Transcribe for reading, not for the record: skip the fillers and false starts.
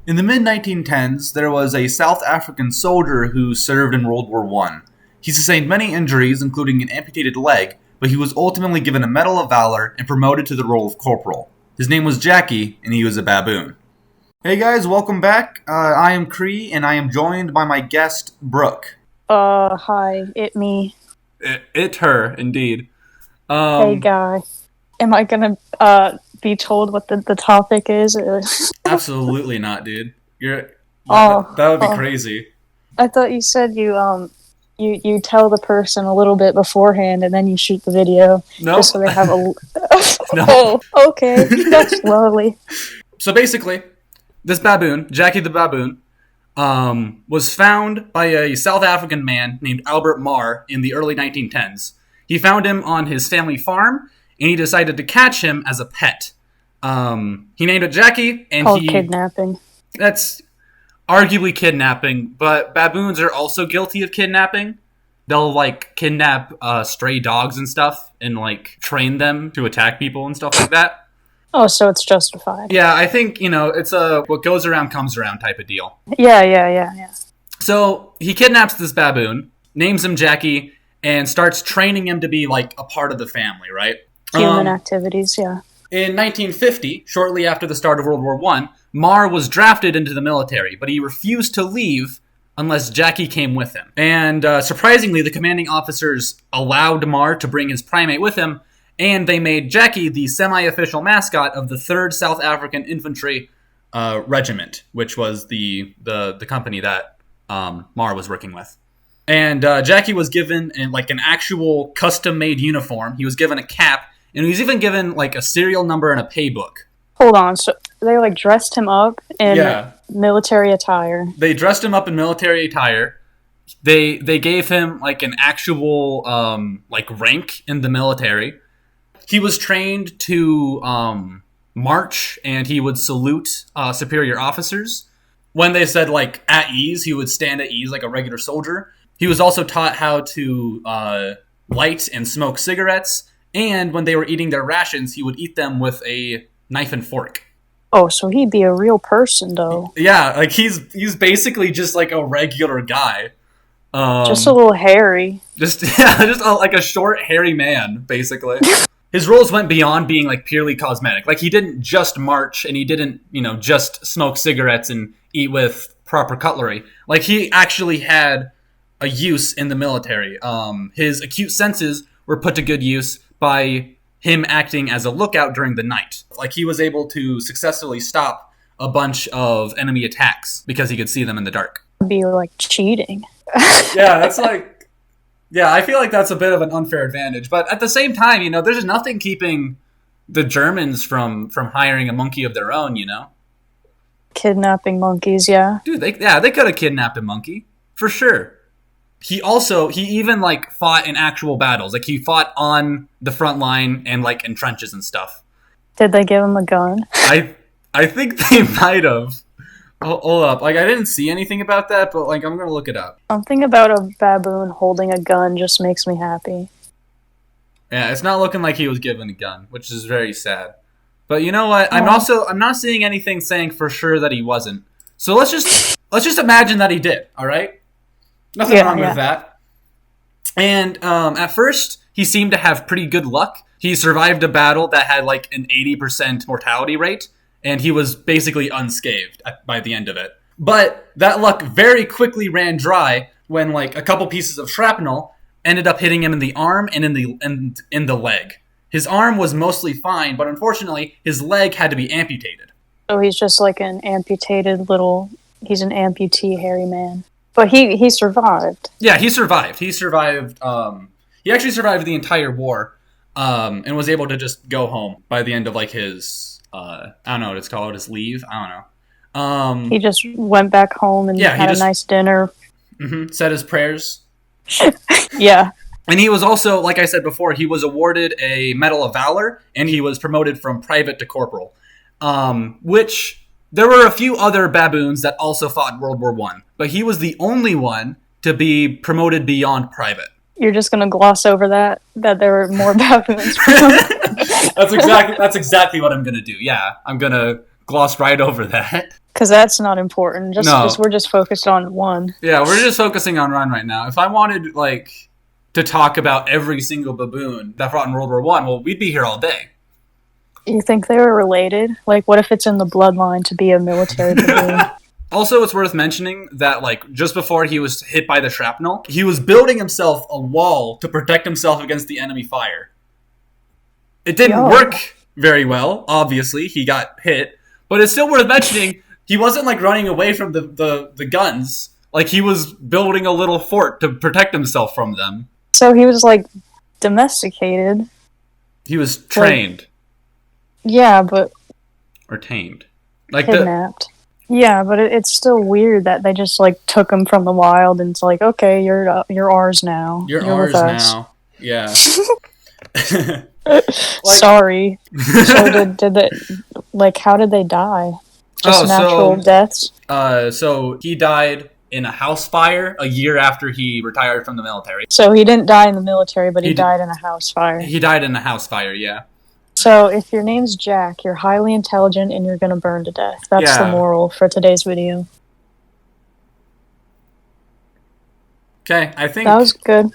In the mid-1910s, there was a South African soldier who served in World War I. He sustained many injuries, including an amputated leg, but he was ultimately given a Medal of Valor and promoted to the role of corporal. His name was Jackie, and he was a baboon. Hey guys, welcome back. I am Cree, and I am joined by my guest, Brooke. Hi, it me. It her, indeed. Hey guy. Am I gonna, be told what the topic is? Absolutely not, dude. That would be crazy. I thought you said you tell the person a little bit beforehand and then you shoot the video. No. Just so they have a... No. Oh, okay. That's lovely. So basically, this baboon, Jackie the Baboon, was found by a South African man named Albert Marr in the early 1910s. He found him on his family farm, and he decided to catch him as a pet. He named it Jackie, and Called kidnapping. That's arguably kidnapping, but baboons are also guilty of kidnapping. They'll, kidnap stray dogs and stuff, and, train them to attack people and stuff like that. Oh, so it's justified. Yeah, I think, it's a what goes around comes around type of deal. Yeah. So, he kidnaps this baboon, names him Jackie, and starts training him to be, a part of the family, right? Human activities, yeah. In 1950, shortly after the start of World War I, Marr was drafted into the military, but he refused to leave unless Jackie came with him. And surprisingly, the commanding officers allowed Marr to bring his primate with him, and they made Jackie the semi-official mascot of the 3rd South African Infantry Regiment, which was the company that Marr was working with. And Jackie was given an actual custom-made uniform. He was given a cap, and he was even given a serial number and a pay book. Hold on, so they dressed him up in military attire. They dressed him up in military attire. They gave him an actual rank in the military. He was trained to march, and he would salute superior officers. When they said at ease, he would stand at ease like a regular soldier. He was also taught how to light and smoke cigarettes. And when they were eating their rations, he would eat them with a knife and fork. Oh, so he'd be a real person, though. Yeah, he's basically just a regular guy. Just a little hairy. Just a short, hairy man, basically. His roles went beyond being purely cosmetic. He didn't just march, and he didn't, just smoke cigarettes and eat with proper cutlery. He actually had a use in the military. His acute senses were put to good use by him acting as a lookout during the night. He was able to successfully stop a bunch of enemy attacks because he could see them in the dark. It'd be cheating. Yeah, that's yeah, I feel that's a bit of an unfair advantage. But at the same time, there's nothing keeping the Germans from hiring a monkey of their own, Kidnapping monkeys, yeah. Dude, they could have kidnapped a monkey. For sure. He even fought in actual battles. He fought on the front line and in trenches and stuff. Did they give him a gun? I think they might have. Hold up. I didn't see anything about that, but I'm gonna look it up. Something about a baboon holding a gun just makes me happy. Yeah, it's not looking like he was given a gun, which is very sad. But you know what? I'm not seeing anything saying for sure that he wasn't. So let's just imagine that he did, all right? Nothing wrong with that. And at first, he seemed to have pretty good luck. He survived a battle that had an 80% mortality rate, and he was basically unscathed by the end of it. But that luck very quickly ran dry when a couple pieces of shrapnel ended up hitting him in the arm and in the leg. His arm was mostly fine, but unfortunately, his leg had to be amputated. So he's just an amputated he's an amputee hairy man. But he survived. Yeah, he survived. He survived. He actually survived the entire war, and was able to just go home by the end of his. I don't know what it's called. His leave. I don't know. He just went back home and had a nice dinner. Mm-hmm, said his prayers. Yeah. And he was also, like I said before, he was awarded a Medal of Valor, and he was promoted from private to corporal, which. There were a few other baboons that also fought in World War I, but he was the only one to be promoted beyond private. You're just going to gloss over that there were more baboons. That's exactly what I'm going to do. Yeah, I'm going to gloss right over that. Because that's not important. No. We're just focused on one. Yeah, we're just focusing on Run right now. If I wanted, like, to talk about every single baboon that fought in World War One, well, we'd be here all day. You think they were related? Like, what if it's in the bloodline to be a military baboon? Also, it's worth mentioning that, like, just before he was hit by the shrapnel, he was building himself a wall to protect himself against the enemy fire. It didn't work very well, obviously. He got hit. But it's still worth mentioning, he wasn't, like, running away from the guns. Like, he was building a little fort to protect himself from them. So he was, like, domesticated. He was trained. Yeah, but... Or tamed. Like kidnapped. Yeah, but it's still weird that they just, like, took him from the wild and it's like, okay, you're ours now. You're ours now. Yeah. Sorry. So did they, like, how did they die? Just natural deaths? So he died in a house fire a year after he retired from the military. So he didn't die in the military, but he died in a house fire. He died in a house fire, yeah. So if your name's Jack, you're highly intelligent and you're going to burn to death. That's the moral for today's video. Okay, I think... that was good.